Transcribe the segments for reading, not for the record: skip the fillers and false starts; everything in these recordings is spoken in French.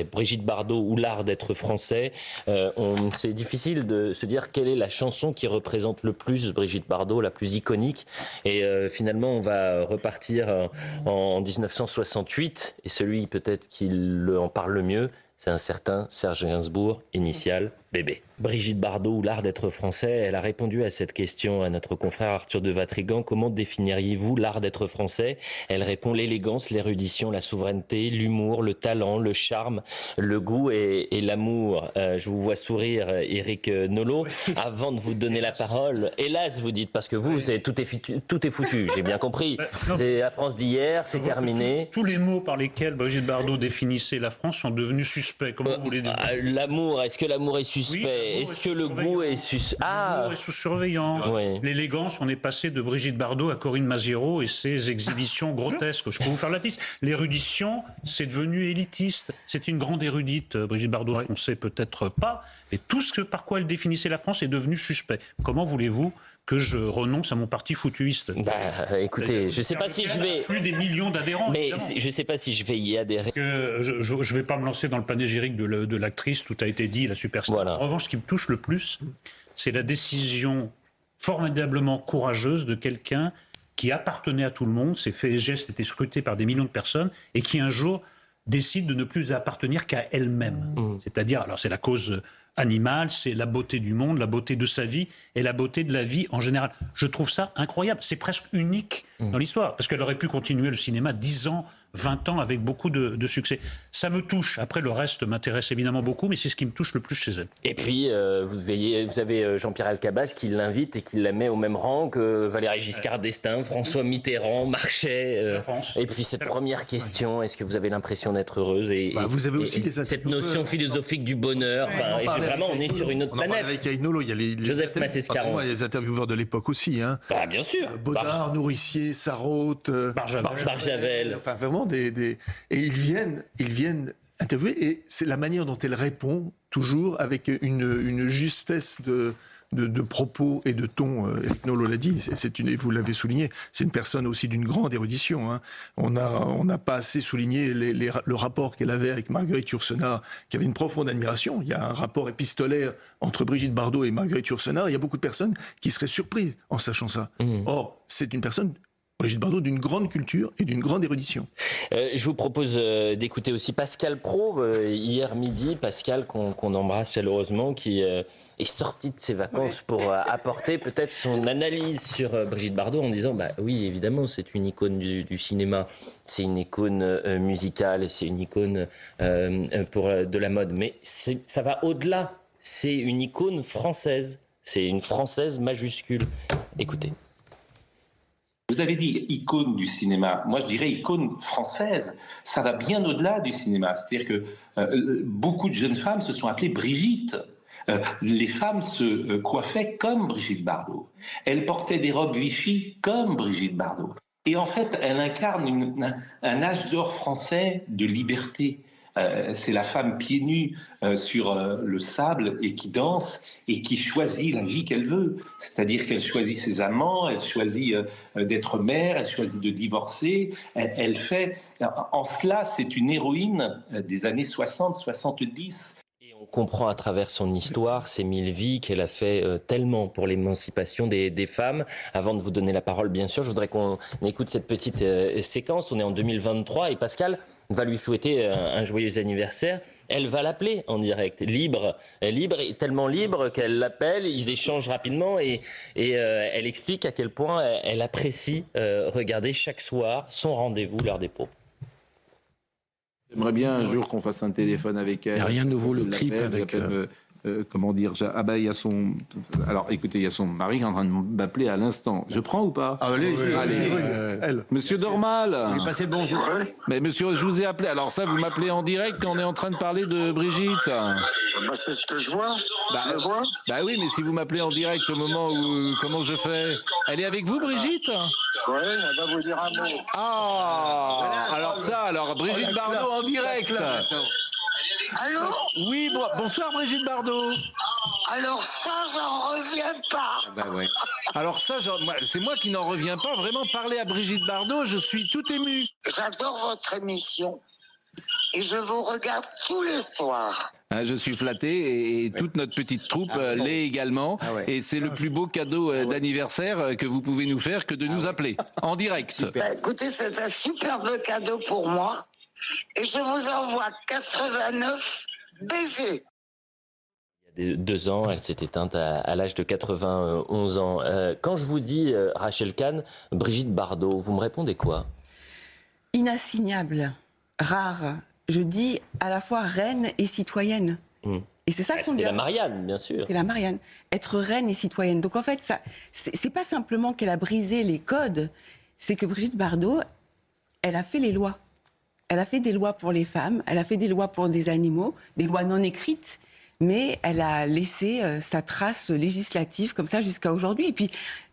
Brigitte Bardot ou l'art d'être français, c'est difficile de se dire quelle est la chanson qui représente le plus Brigitte Bardot, la plus iconique. Et finalement, on va repartir en 1968, et celui peut-être qui en parle le mieux, c'est un certain Serge Gainsbourg, initial Bébé. Brigitte Bardot ou l'art d'être français, elle a répondu à cette question à notre confrère Arthur de Vatrigan. Comment définiriez-vous l'art d'être français? Elle répond l'élégance, l'érudition, la souveraineté, l'humour, le talent, le charme, le goût et l'amour. Je vous vois sourire, Éric Nolot. Avant de vous donner la parole, hélas, vous dites, parce que vous, tout est foutu, j'ai bien compris. C'est la France d'hier, c'est terminé. Tous les mots par lesquels Brigitte Bardot définissait la France sont devenus suspects. Comment vous voulez dire? L'amour, est-ce que l'amour est suspect? Oui, est-ce que le goût est suspect? L'amour est sous surveillance. Oui. L'élégance, on est passé de Brigitte Bardot à Corinne Maziero et ses exhibitions grotesques. Je peux vous faire la liste. L'érudition, c'est devenu élitiste. C'est une grande érudite, Brigitte Bardot, ce qu'on sait peut-être pas. Et tout ce par quoi elle définissait la France est devenu suspect. Comment voulez-vous que je renonce à mon parti foutuiste? Écoutez, je ne sais pas si je vais... Plus des millions d'adhérents. Mais je ne sais pas si je vais y adhérer. Je ne vais pas me lancer dans le panégyrique de l'actrice, tout a été dit, la superstar. Voilà. En revanche, ce qui me touche le plus, c'est la décision formidablement courageuse de quelqu'un qui appartenait à tout le monde, ses faits et gestes étaient scrutés par des millions de personnes, et qui un jour décide de ne plus appartenir qu'à elle-même. C'est-à-dire, alors c'est la cause animale, c'est la beauté du monde, la beauté de sa vie et la beauté de la vie en général. Je trouve ça incroyable, c'est presque unique dans l'histoire, parce qu'elle aurait pu continuer le cinéma 10 ans, 20 ans avec beaucoup de succès. Ça me touche. Après, le reste m'intéresse évidemment beaucoup, mais c'est ce qui me touche le plus chez elle. Et puis, vous avez Jean-Pierre Elkabbach qui l'invite et qui la met au même rang que Valéry Giscard d'Estaing, François Mitterrand, Marchais. Et puis cette première question, est-ce que vous avez l'impression d'être heureuse vous avez aussi cette notion philosophique du bonheur. Vraiment, on est sur une autre planète. Avec Aïnolo, il y a les Joseph Massescaron. Les intervieweurs de l'époque aussi. Hein. Bien sûr. Baudard, Nourricier, Sarraute, Barjavel. Enfin, vraiment et ils viennent interviewer, et c'est la manière dont elle répond toujours avec une justesse de propos et de ton. Nolot l'a dit, vous l'avez souligné, c'est une personne aussi d'une grande érudition. Hein. On n'a pas assez souligné le rapport qu'elle avait avec Marguerite Yourcenar, qui avait une profonde admiration. Il y a un rapport épistolaire entre Brigitte Bardot et Marguerite Yourcenar. Il y a beaucoup de personnes qui seraient surprises en sachant ça. Or, c'est une personne, Brigitte Bardot, d'une grande culture et d'une grande érudition. Je vous propose d'écouter aussi Pascal Praud, hier midi. Pascal, qu'on embrasse chaleureusement, qui est sorti de ses vacances pour apporter peut-être son analyse sur Brigitte Bardot en disant oui, évidemment, c'est une icône du cinéma, c'est une icône musicale, c'est une icône pour de la mode, mais ça va au-delà. C'est une icône française, c'est une française majuscule. Écoutez. Vous avez dit icône du cinéma. Moi, je dirais icône française. Ça va bien au-delà du cinéma. C'est-à-dire que beaucoup de jeunes femmes se sont appelées Brigitte. Les femmes se coiffaient comme Brigitte Bardot. Elles portaient des robes Vichy comme Brigitte Bardot. Et en fait, elle incarne un âge d'or français de liberté. C'est la femme pieds nus sur le sable et qui danse et qui choisit la vie qu'elle veut. C'est-à-dire qu'elle choisit ses amants, elle choisit d'être mère, elle choisit de divorcer. Elle fait... En cela, c'est une héroïne des années 60-70. On comprend à travers son histoire, ces 1000 vies qu'elle a fait tellement pour l'émancipation des femmes. Avant de vous donner la parole, bien sûr, je voudrais qu'on écoute cette petite séquence. On est en 2023 et Pascal va lui souhaiter un joyeux anniversaire. Elle va l'appeler en direct, libre, et tellement libre qu'elle l'appelle, ils échangent rapidement et elle explique à quel point elle apprécie regarder chaque soir son rendez-vous, l'heure des pros. J'aimerais bien un jour qu'on fasse un téléphone avec elle. Il n'y a rien de nouveau, le clip avec... comment dire, il y a son... Alors, écoutez, il y a son mari qui est en train de m'appeler à l'instant. Je prends ou pas? Allez. Elle. Monsieur Dormal. Lui passez le bonjour. Mais monsieur, je vous ai appelé. Alors ça, vous m'appelez en direct et on est en train de parler de Brigitte. C'est ce que je vois. Je le vois. Oui, mais si vous m'appelez en direct au moment où... Comment je fais? Elle est avec vous, Brigitte? Oui, elle va vous dire un mot. Alors Brigitte Bardot en direct. Allô? Oui, bonsoir Brigitte Bardot. Alors ça, j'en reviens pas. Alors ça, c'est moi qui n'en reviens pas. Vraiment, parler à Brigitte Bardot, je suis tout ému. J'adore votre émission. et je vous regarde tous les soirs. Hein, je suis flatté et toute notre petite troupe l'est également. Ah ouais. Et c'est le plus beau cadeau d'anniversaire que vous pouvez nous faire que de nous appeler en direct. Bah, écoutez, c'est un superbe cadeau pour moi. Et je vous envoie 89 baisers. Il y a 2 ans, elle s'est éteinte à l'âge de 91 ans. Quand je vous dis Rachel Kahn, Brigitte Bardot, vous me répondez quoi? Inassignable, rare. Je dis à la fois reine et citoyenne. Et c'est ça qu'on C'était lui a... la Marianne, bien sûr. C'est la Marianne. Être reine et citoyenne. Donc en fait, ça, c'est pas simplement qu'elle a brisé les codes, c'est que Brigitte Bardot, elle a fait les lois. Elle a fait des lois pour les femmes, elle a fait des lois pour des animaux, des lois non écrites, mais elle a laissé sa trace législative comme ça jusqu'à aujourd'hui. Et puis,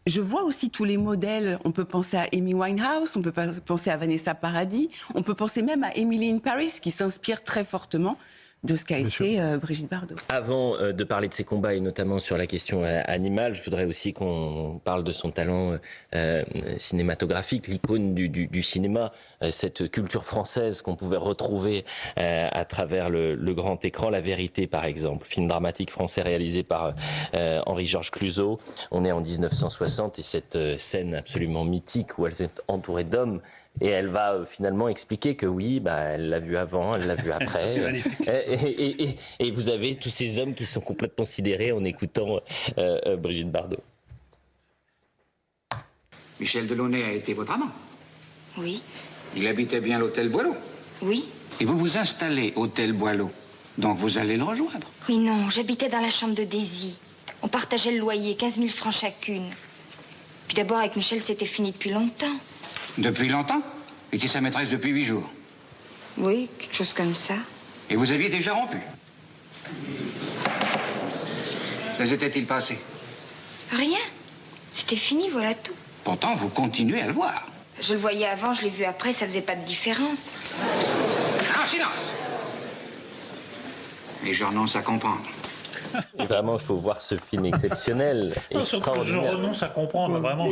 je vois aussi tous les modèles. On peut penser à Amy Winehouse, on peut penser à Vanessa Paradis, on peut penser même à Emily in Paris, qui s'inspire très fortement de ce qu'a été Brigitte Bardot. Avant de parler de ses combats et notamment sur la question animale, je voudrais aussi qu'on parle de son talent cinématographique, l'icône du cinéma, cette culture française qu'on pouvait retrouver à travers le grand écran. La Vérité, par exemple, film dramatique français réalisé par Henri-Georges Clouzot. On est en 1960 et cette scène absolument mythique où elle est entourée d'hommes. Et elle va finalement expliquer que oui, elle l'a vu avant, elle l'a vu après. C'est magnifique. Et vous avez tous ces hommes qui sont complètement sidérés en écoutant Brigitte Bardot. Michel Delaunay a été votre amant? Oui, Il habitait bien l'hôtel Boileau? oui. Et vous vous installez hôtel Boileau, donc vous allez le rejoindre? Mais non, j'habitais dans la chambre de Daisy. On partageait le loyer, 15 000 francs chacune. Puis d'abord, avec Michel, c'était fini depuis longtemps. Depuis longtemps? Était sa maîtresse depuis 8 jours. Oui, quelque chose comme ça. Et vous aviez déjà rompu? Que s'était-il passé? Rien. C'était fini, voilà tout. Pourtant, vous continuez à le voir. Je le voyais avant, je l'ai vu après, ça faisait pas de différence. En silence! Et je renonce à comprendre. Et vraiment, il faut voir ce film exceptionnel, Non, surtout que je extraordinaire. renonce à comprendre, vraiment.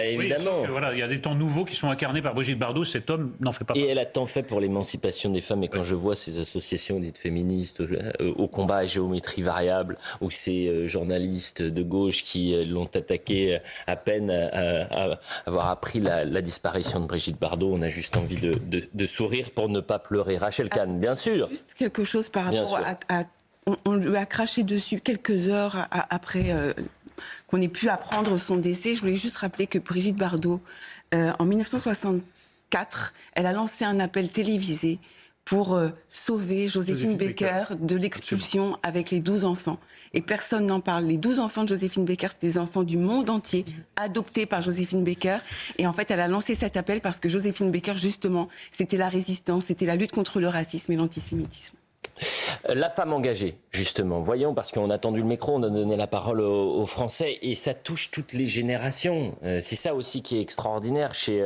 Évidemment. Oui, voilà, il y a des temps nouveaux qui sont incarnés par Brigitte Bardot, cet homme n'en fait pas Et partie. elle a tant fait pour l'émancipation des femmes. Et quand je vois ces associations dites féministes au combat à géométrie variable, ou ces journalistes de gauche qui l'ont attaqué à peine à avoir appris la disparition de Brigitte Bardot, on a juste envie de sourire pour ne pas pleurer. Rachel Kahn, bien sûr. Juste quelque chose par Bien rapport sûr. à on lui a craché dessus quelques heures après qu'on ait pu apprendre son décès. Je voulais juste rappeler que Brigitte Bardot, en 1964, elle a lancé un appel télévisé pour sauver Joséphine Baker de l'expulsion avec les 12 enfants. Et personne n'en parle. Les 12 enfants de Joséphine Baker, c'est des enfants du monde entier, adoptés par Joséphine Baker. Et en fait, elle a lancé cet appel parce que Joséphine Baker, justement, c'était la résistance, c'était la lutte contre le racisme et l'antisémitisme. La femme engagée, justement. Voyons, parce qu'on a tendu le micro, on a donné la parole aux Français et ça touche toutes les générations. C'est ça aussi qui est extraordinaire chez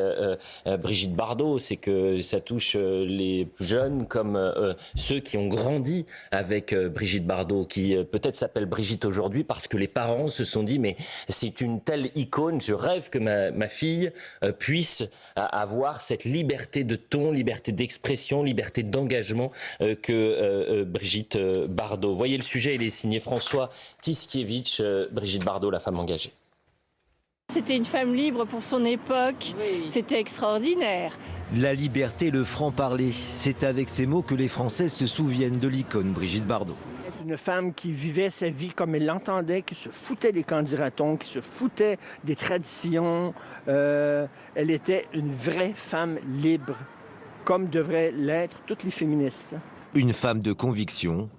Brigitte Bardot, c'est que ça touche les jeunes comme ceux qui ont grandi avec Brigitte Bardot, qui peut-être s'appelle Brigitte aujourd'hui parce que les parents se sont dit mais c'est une telle icône, je rêve que ma fille puisse avoir cette liberté de ton, liberté d'expression, liberté d'engagement que Brigitte Bardot. Voyez le sujet, il est signé François Tiskiewicz, Brigitte Bardot, la femme engagée. C'était une femme libre pour son époque, c'était extraordinaire. La liberté, le franc-parler, c'est avec ces mots que les Français se souviennent de l'icône Brigitte Bardot. Une femme qui vivait sa vie comme elle l'entendait, qui se foutait des candidatons, qui se foutait des traditions. Elle était une vraie femme libre, comme devraient l'être toutes les féministes. Une femme de conviction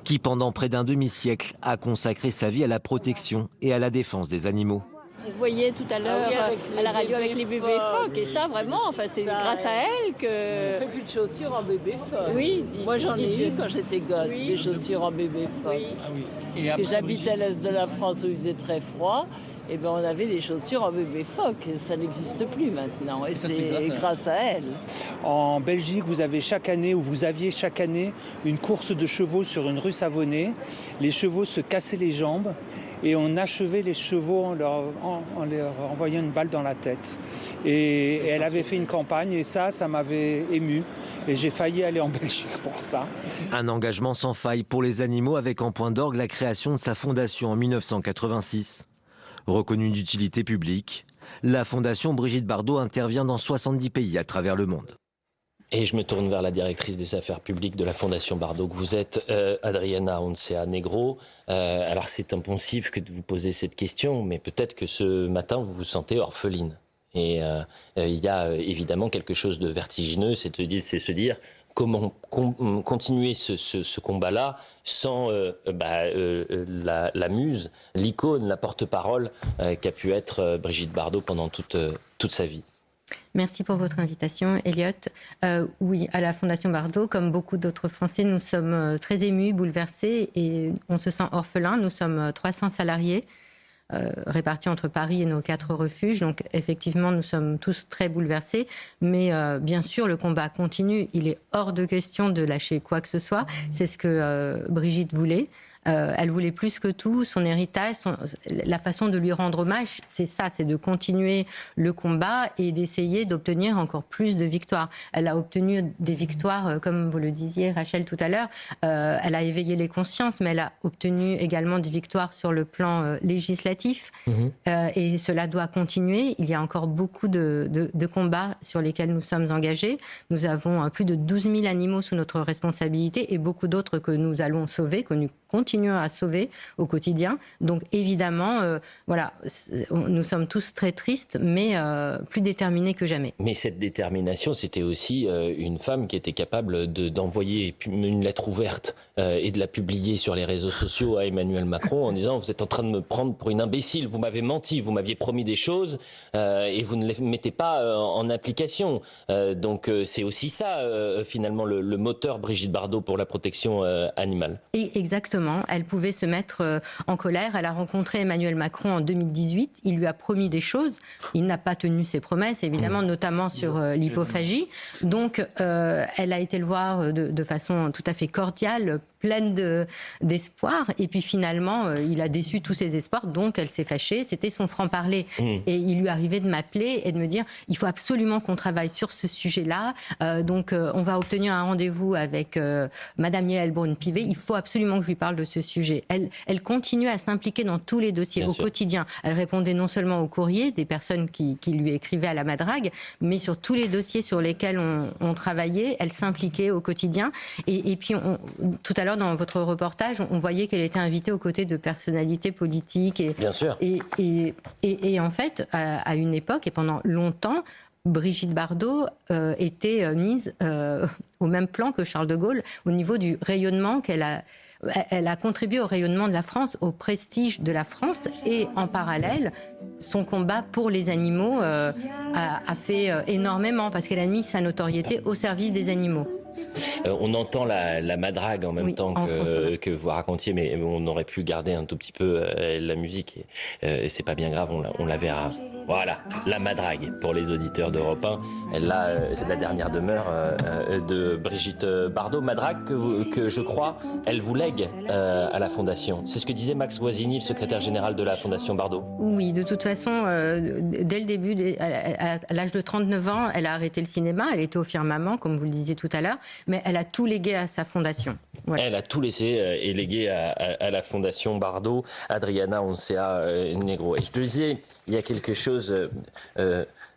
qui, pendant près d'un demi-siècle, a consacré sa vie à la protection et à la défense des animaux. On voyait tout à l'heure à la radio avec les bébés phoques, et ça vraiment, enfin, c'est grâce à elle que... On fait plus de chaussures en bébé phoque. Oui, moi j'en ai eu quand j'étais gosse, des chaussures en bébé phoque. Oui. Parce que j'habitais à l'est de la France où il faisait très froid. Et ben on avait des chaussures en bébé phoque, ça n'existe plus maintenant, et c'est grâce à elle. En Belgique, vous aviez chaque année une course de chevaux sur une rue Savonnée. Les chevaux se cassaient les jambes et on achevait les chevaux en leur envoyant une balle dans la tête. Et elle avait fait une campagne et ça m'avait ému. Et j'ai failli aller en Belgique pour ça. Un engagement sans faille pour les animaux avec en point d'orgue la création de sa fondation en 1986. Reconnue d'utilité publique, la fondation Brigitte Bardot intervient dans 70 pays à travers le monde. Et je me tourne vers la directrice des affaires publiques de la Fondation Bardot que vous êtes, Adriana Oncea Negro. Alors c'est impensif que de vous poser cette question, mais peut-être que ce matin vous vous sentez orpheline. Et il y a évidemment quelque chose de vertigineux, c'est se dire comment continuer ce combat-là sans la muse, l'icône, la porte-parole qu'a pu être Brigitte Bardot pendant toute sa vie. Merci pour votre invitation, Elliot. Oui, à la Fondation Bardot, comme beaucoup d'autres Français, nous sommes très émus, bouleversés et on se sent orphelins. Nous sommes 300 salariés répartis entre Paris et nos 4 refuges. Donc effectivement, nous sommes tous très bouleversés. Mais bien sûr, le combat continue. Il est hors de question de lâcher quoi que ce soit. C'est ce que Brigitte voulait. Elle voulait plus que tout, son héritage, la façon de lui rendre hommage, c'est ça, c'est de continuer le combat et d'essayer d'obtenir encore plus de victoires. Elle a obtenu des victoires, comme vous le disiez, Rachel, tout à l'heure. Elle a éveillé les consciences, mais elle a obtenu également des victoires sur le plan législatif. Et cela doit continuer. Il y a encore beaucoup de combats sur lesquels nous sommes engagés. Nous avons plus de 12 000 animaux sous notre responsabilité et beaucoup d'autres que nous allons sauver, que nous continuons à sauver au quotidien. Donc évidemment, voilà, nous sommes tous très tristes, mais plus déterminés que jamais. Mais cette détermination, c'était aussi une femme qui était capable d'envoyer une lettre ouverte et de la publier sur les réseaux sociaux à Emmanuel Macron en disant « Vous êtes en train de me prendre pour une imbécile, vous m'avez menti, vous m'aviez promis des choses et vous ne les mettez pas en application. » Donc c'est aussi ça, finalement, le moteur Brigitte Bardot pour la protection animale. Et exactement. Elle pouvait se mettre en colère. Elle a rencontré Emmanuel Macron en 2018. Il lui a promis des choses. Il n'a pas tenu ses promesses, évidemment, notamment sur l'hypophagie. Donc, elle a été le voir de façon tout à fait cordiale, pleine d'espoir. Et puis finalement, il a déçu tous ses espoirs. Donc, elle s'est fâchée. C'était son franc-parler. Et il lui arrivait de m'appeler et de me dire il faut absolument qu'on travaille sur ce sujet-là. Donc, on va obtenir un rendez-vous avec Madame Yael Braun-Pivet. Il faut absolument que je lui parle de ce sujet. Elle continue à s'impliquer dans tous les dossiers au quotidien. Elle répondait non seulement aux courriers des personnes qui lui écrivaient à la madrague, mais sur tous les dossiers sur lesquels on travaillait, elle s'impliquait au quotidien. Et puis, tout à l'heure, dans votre reportage, on voyait qu'elle était invitée aux côtés de personnalités politiques. Bien sûr. Et en fait, à une époque, et pendant longtemps, Brigitte Bardot était mise au même plan que Charles de Gaulle au niveau du rayonnement qu'elle a. Elle a contribué au rayonnement de la France, au prestige de la France, et en parallèle, son combat pour les animaux a fait énormément, parce qu'elle a mis sa notoriété au service des animaux. On entend la madrague en même temps que vous racontiez, mais on aurait pu garder un tout petit peu la musique, et c'est pas bien grave, on la verra. Voilà, la madrague pour les auditeurs d'Europe 1. C'est la dernière demeure de Brigitte Bardot. Madrague que je crois, elle vous lègue à la Fondation. C'est ce que disait Max Guazzini, le secrétaire général de la Fondation Bardot. Oui, de toute façon, dès le début, à l'âge de 39 ans, elle a arrêté le cinéma. Elle était au Firmament, comme vous le disiez tout à l'heure, mais elle a tout légué à sa Fondation. Voilà. Elle a tout laissé et légué à la Fondation Bardot, Adriana Oncea Negro. Et je te disais, il y a quelque chose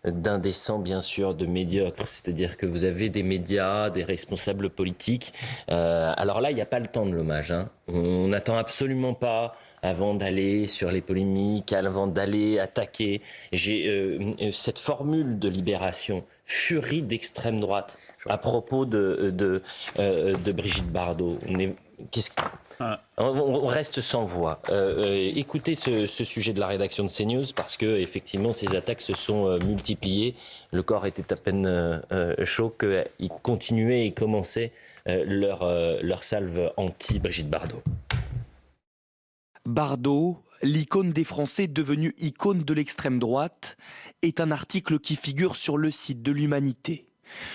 d'indécent, bien sûr, de médiocre. C'est-à-dire que vous avez des médias, des responsables politiques. Alors là, il n'y a pas le temps de l'hommage. On n'attend absolument pas avant d'aller sur les polémiques, avant d'aller attaquer. J'ai cette formule de Libération, furie d'extrême droite, à propos de Brigitte Bardot. On reste sans voix. Écoutez ce sujet de la rédaction de CNews, parce que effectivement ces attaques se sont multipliées. Le corps était à peine chaud qu'ils continuaient et commençaient leur salve anti-Brigitte Bardot. Bardot, l'icône des Français devenue icône de l'extrême droite, est un article qui figure sur le site de l'Humanité.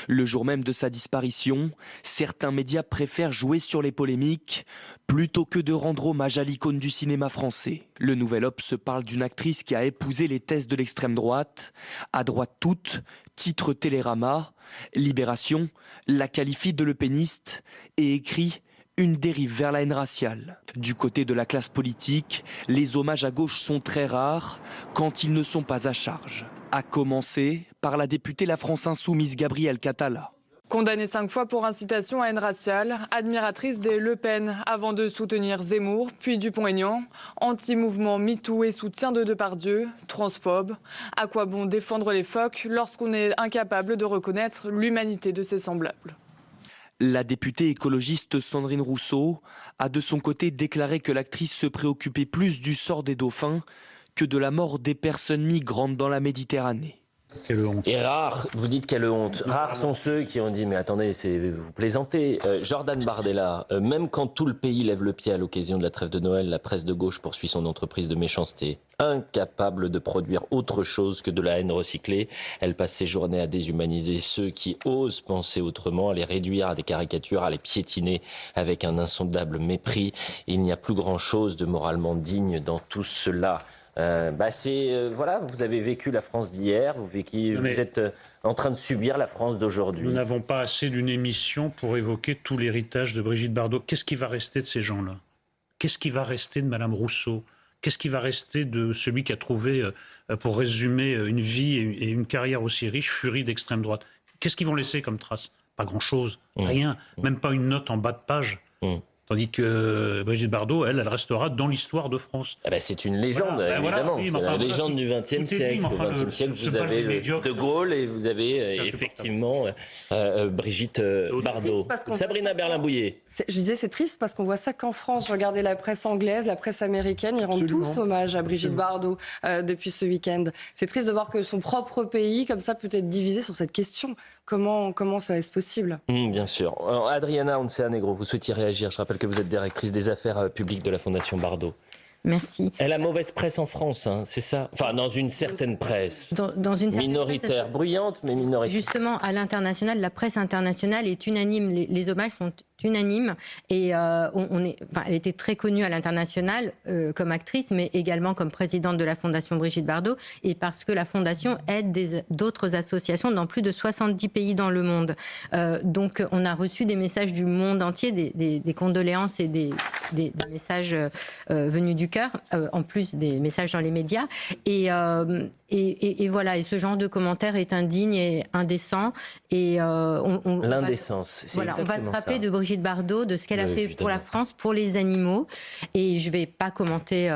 Le jour même de sa disparition, certains médias préfèrent jouer sur les polémiques plutôt que de rendre hommage à l'icône du cinéma français. Le Nouvel Obs parle d'une actrice qui a épousé les thèses de l'extrême droite, à droite toute, titre Télérama. Libération la qualifie de lepéniste et écrit une dérive vers la haine raciale. Du côté de la classe politique, les hommages à gauche sont très rares quand ils ne sont pas à charge. À commencer par la députée La France Insoumise Gabrielle Catala. Condamnée 5 fois pour incitation à haine raciale, admiratrice des Le Pen avant de soutenir Zemmour, puis Dupont-Aignan, anti-mouvement MeToo et soutien de Depardieu, transphobe. À quoi bon défendre les phoques lorsqu'on est incapable de reconnaître l'humanité de ses semblables ? La députée écologiste Sandrine Rousseau a de son côté déclaré que l'actrice se préoccupait plus du sort des dauphins que de la mort des personnes migrantes dans la Méditerranée. Et rare, vous dites quelle honte. Rares sont ceux qui ont dit mais attendez, vous plaisantez. Jordan Bardella, même quand tout le pays lève le pied à l'occasion de la trêve de Noël, la presse de gauche poursuit son entreprise de méchanceté. Incapable de produire autre chose que de la haine recyclée, elle passe ses journées à déshumaniser ceux qui osent penser autrement, à les réduire à des caricatures, à les piétiner avec un insondable mépris. Il n'y a plus grand-chose de moralement digne dans tout cela. Voilà, vous avez vécu la France d'hier, vous êtes en train de subir la France d'aujourd'hui. Nous n'avons pas assez d'une émission pour évoquer tout l'héritage de Brigitte Bardot. Qu'est-ce qui va rester de ces gens-là ? Qu'est-ce qui va rester de Madame Rousseau ? Qu'est-ce qui va rester de celui qui a trouvé, pour résumer, une vie et une carrière aussi riche, furie d'extrême droite ? Qu'est-ce qu'ils vont laisser comme trace ? Pas grand-chose, rien, même pas une note en bas de page. Tandis que Brigitte Bardot, elle restera dans l'histoire de France. C'est une légende, évidemment. C'est la légende du XXe siècle. Au XXe siècle, vous avez De Gaulle et vous avez effectivement Brigitte Bardot. Sabrina Berlin-Bouillet. Je disais, c'est triste parce qu'on voit ça qu'en France. Je regardais la presse anglaise, la presse américaine, ils rendent tous hommage à Brigitte Bardot depuis ce week-end. C'est triste de voir que son propre pays, comme ça, peut être divisé sur cette question. Comment ça est-ce possible ? Bien sûr. Alors, Adriana Onceanegro, vous souhaitiez réagir. Je rappelle que vous êtes directrice des affaires publiques de la Fondation Bardot. Merci. Elle a mauvaise presse en France, c'est ça ? Enfin, dans une certaine presse. Dans une certaine minoritaire, presse, bruyante, mais minoritaire. Justement, à l'international, la presse internationale est unanime. Les hommages sont unanimes. Et elle était très connue à l'international comme actrice, mais également comme présidente de la Fondation Brigitte Bardot. Et parce que la Fondation aide d'autres associations dans plus de 70 pays dans le monde. Donc, on a reçu des messages du monde entier, des condoléances et des messages venus du cœur, en plus des messages dans les médias. Et voilà, et ce genre de commentaire est indigne et indécent. Et l'indécence, c'est voilà, exactement ça. On va se rappeler de Brigitte Bardot, de ce qu'elle a fait pour la France, pour les animaux. Et je ne vais pas commenter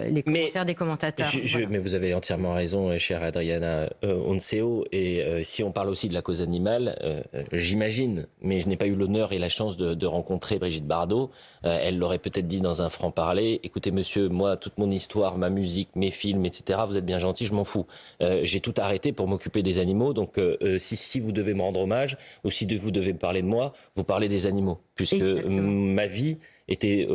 les commentaires des commentateurs. Mais vous avez entièrement raison, chère Adriana Onceo. Et si on parle aussi de la cause animale, j'imagine, mais je n'ai pas eu l'honneur et la chance de rencontrer Brigitte Bardot. Elle l'aurait peut-être dit dans un franc-parler. Écoutez, monsieur, moi, toute mon histoire, ma musique, mes films, etc., vous êtes bien gentil, je m'en fous. J'ai tout arrêté pour m'occuper des animaux. Donc, si vous devez me rendre hommage, ou si vous devez me parler de moi, vous parlez des animaux. Puisque ma vie était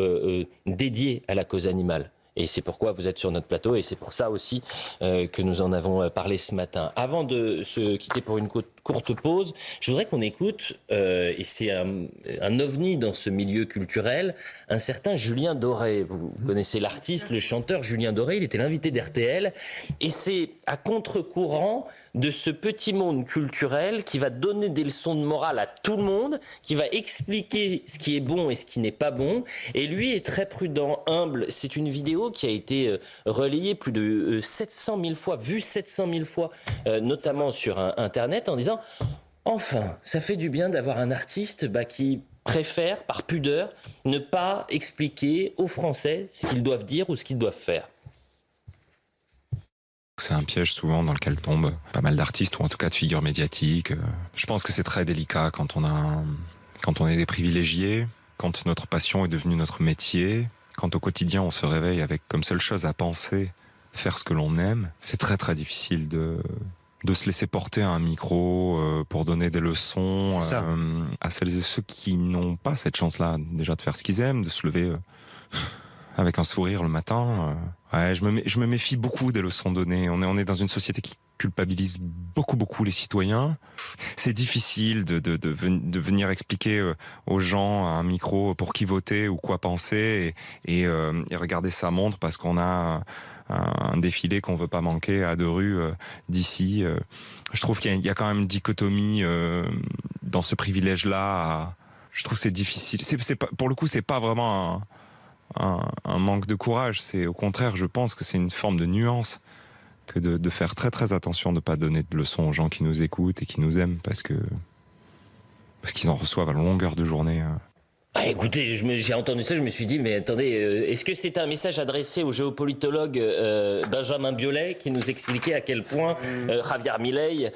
dédiée à la cause animale. Et c'est pourquoi vous êtes sur notre plateau, et c'est pour ça aussi que nous en avons parlé ce matin. Avant de se quitter pour une courte pause, je voudrais qu'on écoute, et c'est un ovni dans ce milieu culturel, un certain Julien Doré. Vous connaissez l'artiste, le chanteur Julien Doré, il était l'invité d'RTL, et c'est à contre-courant de ce petit monde culturel qui va donner des leçons de morale à tout le monde, qui va expliquer ce qui est bon et ce qui n'est pas bon, et lui est très prudent, humble. C'est une vidéo qui a été relayée plus de 700 000 fois, vue 700 000 fois, notamment sur Internet, en disant « Enfin, ça fait du bien d'avoir un artiste qui préfère, par pudeur, ne pas expliquer aux Français ce qu'ils doivent dire ou ce qu'ils doivent faire. » C'est un piège souvent dans lequel tombent pas mal d'artistes, ou en tout cas de figures médiatiques. Je pense que c'est très délicat quand on est des privilégiés, quand notre passion est devenue notre métier, quand au quotidien on se réveille avec comme seule chose à penser faire ce que l'on aime. C'est très très difficile de se laisser porter à un micro pour donner des leçons à celles et ceux qui n'ont pas cette chance-là, déjà de faire ce qu'ils aiment, de se lever avec un sourire le matin. Ouais, je me méfie beaucoup des leçons données. On est dans une société qui culpabilise beaucoup les citoyens. C'est difficile de venir expliquer aux gens à un micro pour qui voter ou quoi penser et regarder sa montre parce qu'on a un défilé qu'on veut pas manquer à 2 rues d'ici. Je trouve qu'il y a quand même une dichotomie dans ce privilège-là. Je trouve que c'est difficile. C'est pas, pour le coup, c'est pas vraiment un manque de courage. C'est au contraire, je pense que c'est une forme de nuance que de faire très attention de ne pas donner de leçons aux gens qui nous écoutent et qui nous aiment parce qu'ils en reçoivent à longueur de journée. Ah, écoutez, j'ai entendu ça, je me suis dit, mais attendez, est-ce que c'est un message adressé au géopolitologue Benjamin Biolay qui nous expliquait à quel point Javier Milei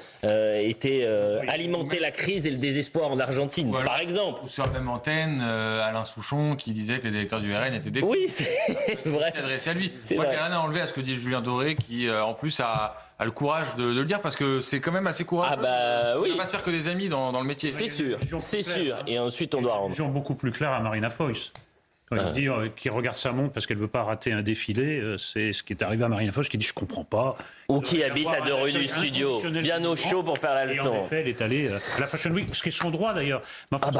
alimentait la crise et le désespoir en Argentine, par exemple? Ou sur la même antenne, Alain Souchon qui disait que les électeurs du RN étaient des cons. Oui, c'est vrai. C'est adressé à lui. C'est Moi, vrai. j'ai rien à enlever à ce que dit Julien Doré qui, en plus, a le courage de le dire parce que c'est quand même assez courageux. Ah bah oui. On va pas se faire que des amis dans le métier. C'est sûr, c'est sûr. Et ensuite, on doit rendre. Une beaucoup plus clair à Marina Foïs. Quand il dit qu'il regarde sa montre parce qu'elle ne veut pas rater un défilé, c'est ce qui est arrivé à Marina Foïs qui dit « je comprends pas ». Ou qui habite à 2 rues du studio, bien au chaud pour faire la leçon. Et en effet, elle est allée à la Fashion Week, ce qui est son droit d'ailleurs.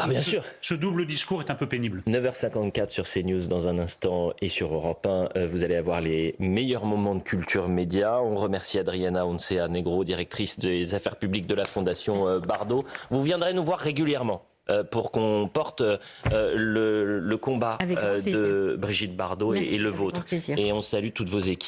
Bien sûr. Ce double discours est un peu pénible. 9h54 sur CNews dans un instant et sur Europe 1, vous allez avoir les meilleurs moments de culture média. On remercie Adriana Oncea Negro, directrice des affaires publiques de la Fondation Bardot. Vous viendrez nous voir régulièrement pour qu'on porte le combat de Brigitte Bardot et le vôtre. Et on salue toutes vos équipes.